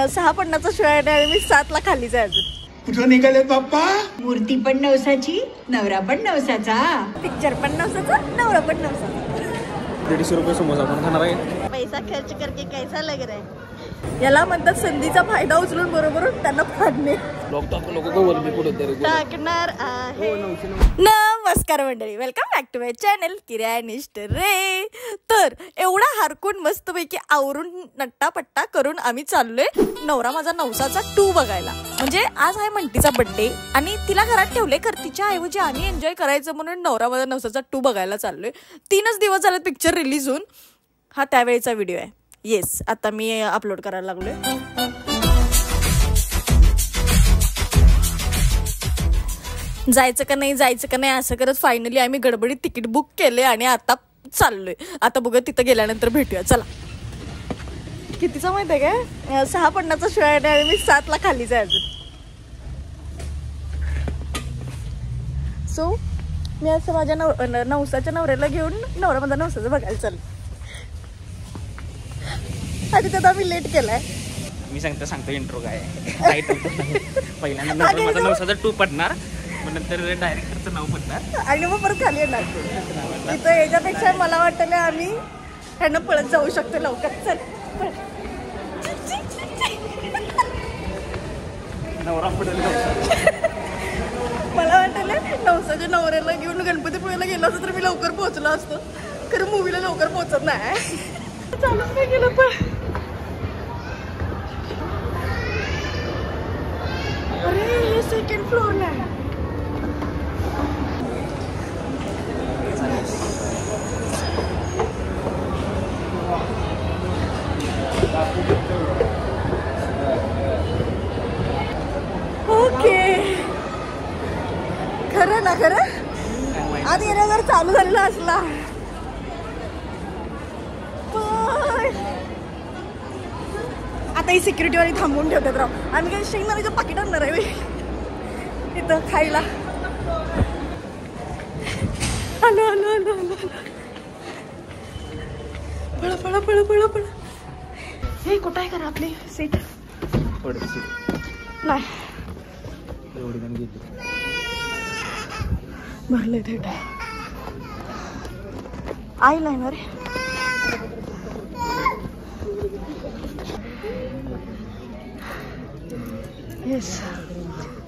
6:50चा show आहे आणि मी 7ला खालीच आहे अजून. कुठं निघाले बाप्पा? मूर्ती पण नवसाची, नवरा पण नवसाचा, पिक्चर पण नवसाचा, नवरा पण नवसाचा. 150 रुपये समोसा पण खाणार आहे. पैसा खर्च करके कैसा लग रहा है? याला म्हणतात संधीचा फायदा उचलून बरोबर त्यांना फाडणे. टाकणार आहे. नमस्कार मंडळी, welcome back to my channel किरानिस्ट रे. तर एवढा हरकून मस्तपैकी आवरून नट्टापट्टा करून आम्ही चाललोय नवरा माझा नवसाचा 2 बघायला. म्हणजे आज आहे मंटीचा बर्थडे आणि तिला घरात ठेवले तर तिच्या ऐवजी आम्ही एन्जॉय करायचं म्हणून नवरा माझा नवसाचा 2 बघायला चाललोय. 3च दिवस झाले पिक्चर रिलीज होऊन. हा त्यावेळेचा व्हिडिओ आहे. येस, आता मी अपलोड करायला लागलोय. जायचं का नाही असं करत फायनली आम्ही गडबडीत तिकीट बुक केले आणि आता चाललोय. आता बघा तिथं गेल्यानंतर भेटूया. चला. कितीचा माहिती आहे काय? 6:50चा शो आहे आणि मी 7ला खालीच आहे अजून. सो मी असं माझ्या नवसाच्या नवऱ्याला घेऊन नवरा माझा नवसाचं बघायला चाललो. आणि त्यात आम्ही लेट केलाय. मी सांगतो इंट्रो काय पहिल्यांदा माझा नवसाचा 2 पडणार, नंतर डायरेक्टरचं नाव पडणार आणि मग परत खाली येणार. तिथं याच्यापेक्षा मला वाटतं आम्ही ह्यांना पळत जाऊ शकतो लवकर. चल नवरा पडेल. मला वाटलं नवसाच्या नवऱ्याला घेऊन गणपतीपुळ्याला गेलो असतो तर मी लवकर पोहोचलो असतो. खरं मूवीला लवकर पोहोचत नाही. चालूच नाही गेलं पण. अरे हे 2nd फ्लोअरला आहे. ओके, खरं ना खरं आधी येणं जर चालू झालेला असला. आता ही सिक्युरिटीवाली थांबवून ठेवतात राव. आम्ही काही शेंगदाण्याचं पाकिट आणणार आहे इथं खायला. हॅलो हॅलो हॅलो हॅलो पळा पळा पळा पळा पळा. हे कुठं आहे करा आपली सीट? नाही भरले थेट आई लाईनर. येस,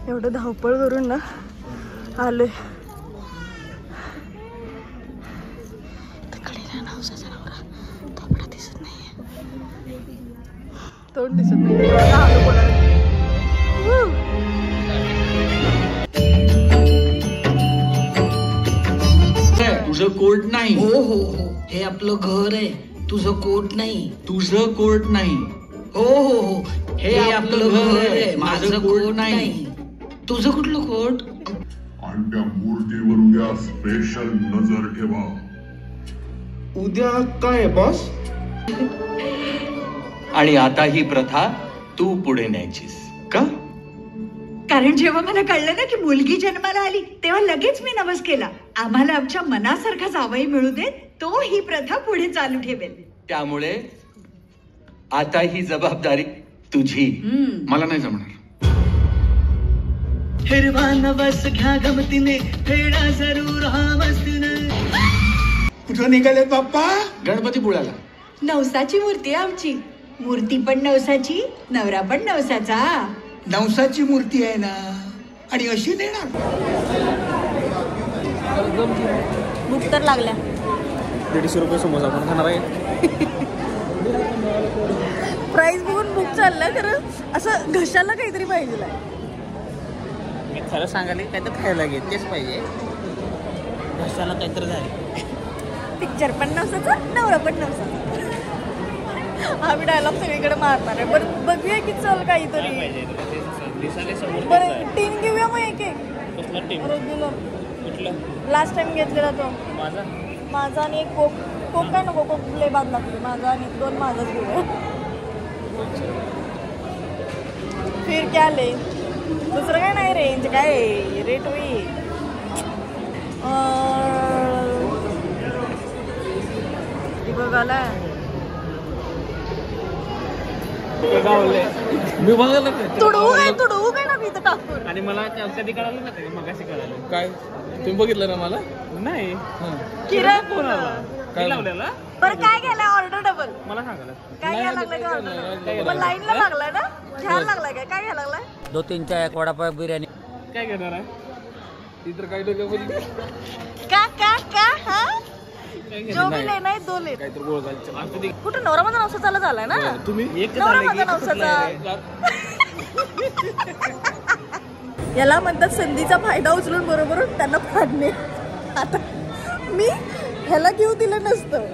एवढं धावपळ करून ना आलोय. कडेला नवसाचा नवरा थोडा दिसत नाहीये, तोंड दिसत नाही. तुझं कोर्ट नाही. हो हो हो, हे आपलं घर आहे. तुझं कोर्ट नाही. तुझं कोर्ट नाही. हो हो हो, हे आपलं घर आहे. माझं कोर्ट नाही. तुझं कुठलं कोर्ट? आणि त्या मूर्तीवर उद्या स्पेशल नजर ठेवा. उद्या काय बॉस? आणि आता ही प्रथा तू पुढे न्यायचीस का? कारण जेव्हा मला कळलं ना की मुलगी जन्माला आली तेव्हा लगेच मी नवस केला, आम्हाला आमच्या मनासारखा जावई मिळू दे, तो ही प्रथा पुढे चालू ठेवेल. त्यामुळे आता ही जबाबदारी तुझी. मला नाही जमणार. हिरवा नवस घ्या गमतीने, फेडा जरूर हा मस्तीने. कुठं निघाले बाप्पा? गणपतीपुळ्याला. नवसाची मूर्ती आहे आमची. मूर्ती पण नवसाची, नवरा पण नवसाचा. नवसाची मूर्ती आहे ना, आणि अशी देणार. भूक तर लागल्या. 150 रुपये समोसा पण खाणार आहे. प्राइस बघून भूक चाललं. खरं असं घशाला काहीतरी पाहिजे. मी खरं सांगायला काय तर खायला घेतलेच पाहिजे. घशाला काहीतरी झाले. पिक्चर पण नवसाचा, नवरा पण नवसाचा. आम्ही डायलॉग सगळीकडे मारणार आहे. बरं बघूया की चल काहीतरी. बरं टीम घेऊया मग एक रेग्युलर. लास्ट टाइम घेतलेला तो माझा आणि एक कोक काय नको, कोक लय बाद लागते. माझा आणि 2 माझाच घेऊया. फिर क्या ले, दुसरं काय नाही. रेंज काय रेट होई. बघायला मी बघायला तुडवू काय ना मी इथं टाकून. आणि मला कधी कळालं ना मगाशी कळालं. काय तुम्ही बघितलं ना मला? नाही किरण फोन आला काय लावलेला. बरं काय घ्यायला ऑर्डर डबल मला सांगायला काय घ्यायला लागलाय ऑर्डर लाईनला लागलाय ना घ्यायला लागलाय काय घ्यायला लागलाय 2-3 एक वडापाव बिर्याणी काय घेणार आहे. इतर काय डोक्यामध्ये का हा जो भी लेना है दो ले. काहीतरी गोळ घालचं. कुठं नवरा माझा नवसाचा झालाय ना. तुम्ही नवरा माझा नवसाचा. याला म्हणतात संधीचा फायदा उचलून बरोबर त्यांना फाडणे. आता मी ह्याला घेऊ दिलं नसतं.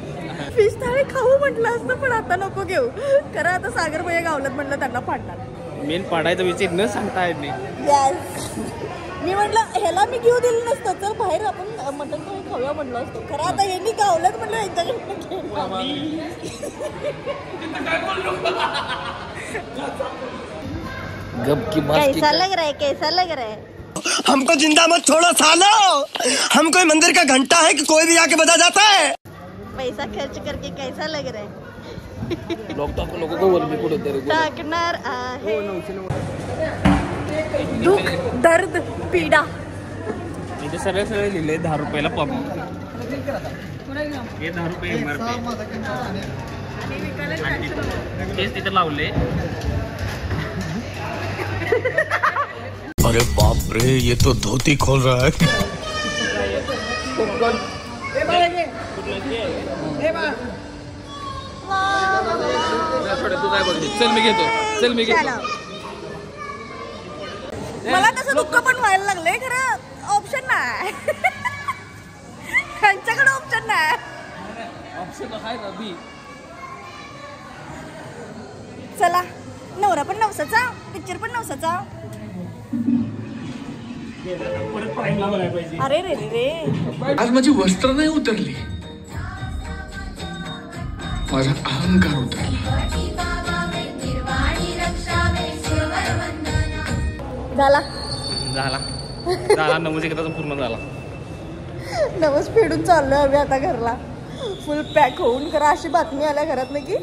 फिश थाळी खाऊ म्हटलं असतं पण आता नको घेऊ कारण आता सागर भैया गावलात म्हटलं त्यांना फाडणार. मेन पाडायचा विचार न सांगता येत नाही. येस मी म्हटलं ह्याला मी घेऊ दिलं नसतं तर बाहेर आपण मटण थाळी खाऊया म्हणलं असतो. खरं आता यांनी गावलात म्हटलं एकदा कैसा लग रहा है हमको जिंदा मत छोड़ो सालो, हम कोई मंदिर का घंटा है कि कोई भी आके बजा जाता है. पैसा खर्च करके कैसा लग रहा है. लोक को वरती कुठे तरी टाकणार आहे दुःख दर्द पीडा. इथे सगळे लिहिले 10 रुपयाला पॉप. हे 10 रुपये MRP. तेच तिथे लावले. अरे बाप रे ये तो धोती खोल रहा है. तू काय बघते. चल मी घेतो. मला तसं दुःख पण व्हायला लागलंय खरं ऑप्शन नाही. त्यांच्याकडे ऑप्शन नाही. चला नवरा पण नवसाचा पिक्चर पण नवसाचा. अरे रे रे आज माझी वस्त्र नाही उतरली, माझा अहंकार उतरला. झाला नवस एकदाचा पूर्ण झाला. नवस फेडून चाललोय आम्ही आता घरला फुल पॅक होऊन. खरं अशी बातमी आल्या घरात ना की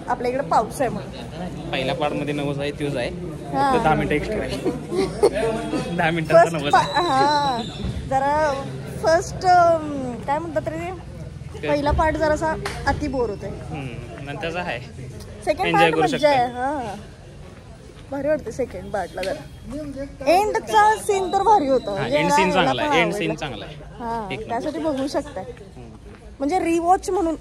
आपल्या इकडे पाऊस आहे म्हणून. पहिल्या पार्ट मध्ये नवस आहे तोच आहे. हा. 10 मिनिटं एक्स्ट्रा आहे. 10 मिनिटाचा नवस आहे. हा जरा फर्स्ट काय म्हणतात रे पहिला पार्ट जरासा अति बोर होतोय. नंतरचा आहे सेकंड एन्जॉय पार्ट करू मजा आहे. शकता. हा भारी वाटते सेकंड पार्टला जरा. एंडचा सीन तर भारी होता. एंड सीन चांगला आहे. एंड सीन चांगला आहे. हा त्यासाठी बघू शकताय म्हणजे रिवॉच म्हणून.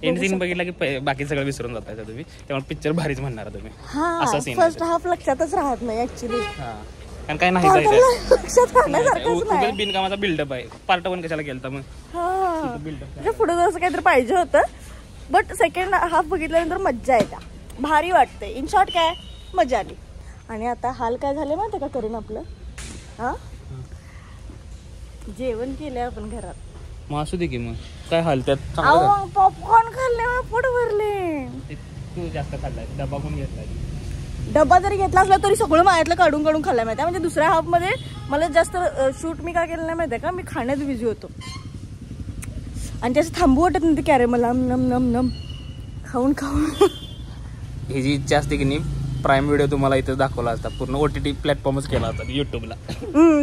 एंड सीन बघितला की बाकी सगळं विसरून जाताय तुम्ही. त्यामुळे पिक्चर भारीच म्हणणार तुम्ही. हा फर्स्ट हाफ लक्षातच राहत नाही ऍक्च्युली. कारण काय नाही लक्षात राहण्यासारखंच नाही. बिनकामाचा बिल्डअप आहे. पार्ट 1 कशाला केलता मग. हा म्हणजे पुढे जसं काहीतरी पाहिजे होतं बट सेकंड हाफ बघितल्यानंतर मज्जा येते भारी वाटते. इन शॉर्ट काय मजा आली. आणि आता हाल काय झाले माहिती का करून आपलं हा जेवण केलंय आपण घरात. मग असू दे की मग काय हालत्यात. पॉपकॉर्न खाल्ले पोट भरले. तू जास्त खाल्लाय. डबा पण घेतलाय. डबा जरी घेतला असला तरी सगळं माझ्यातलं काढून काढून खाल्लाय माहिती. म्हणजे दुसऱ्या हाफ मध्ये मला जास्त शूट मी काय केलं नाही माहिती का. मी खाण्यात बिझी होतो आणि त्याचं थांबू वाटत नाही. की अरे मला नम नम नम खाऊन खाऊन. ही जी इच्छा असते की नाही प्राईम व्हिडिओ तुम्हाला इथे दाखवला असता. पूर्ण OTT प्लॅटफॉर्मच केला होता युट्यूबला.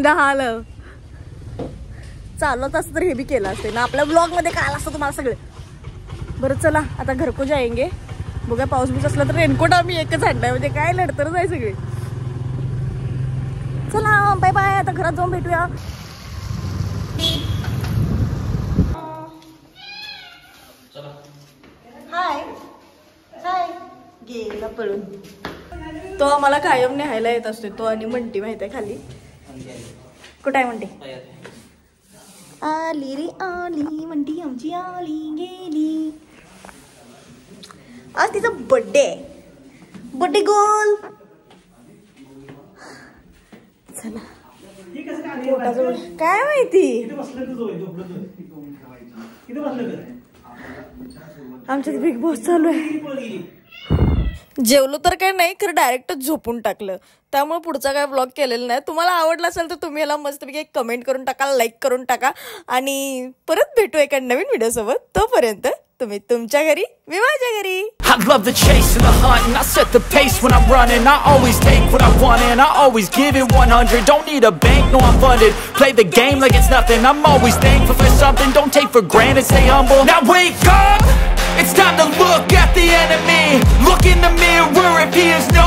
झालं चालत असतं तर हे बी केलं असते ना. आपल्या ब्लॉग मध्ये काय असतं तुम्हाला सगळे. बरं चला आता घरको जाएंगे. बघा पाऊस बीस असला तर रेनकोट आम्ही एकच आणलाय म्हणजे काय लढतरच आहे सगळे. चला बाय बाय. आता घरात जाऊन भेटूया. हाय हाय गेला पळून. तो आम्हाला कायम न्यायला येत असतो. तो आणि म्हणती माहिती आहे खाली. कुठं आहे म्हणते. आली रे आली म्हणती आमची आली गेली. आज तिचा बर्थडे आहे. बर्थडे गोल. चला पोटाजवळ काय माहिती. आमच्यात बिग बॉस चालू आहे. जेवलो तर काय नाही, खरं डायरेक्ट झोपून टाकलं. त्यामुळे पुढचा काय ब्लॉग केलेला नाही. तुम्हाला आवडला असेल तर तुम्ही याला मस्तपैकी एक कमेंट करून टाका, लाईक करून टाका आणि परत भेटू एका नवीन व्हिडिओसोबत. तोपर्यंत तुम्ही तुमच्या घरी, मी माझ्या घरी. I love the chase and the hunt and I set the pace when I'm running. I always take what I want and I always give it 100. Don't need a bank, no I'm funded. Play the game like it's nothing. I'm always thankful for something. Don't take for granted, stay humble. Now wake up, it's time to look at the enemy. Look in the mirror if he is no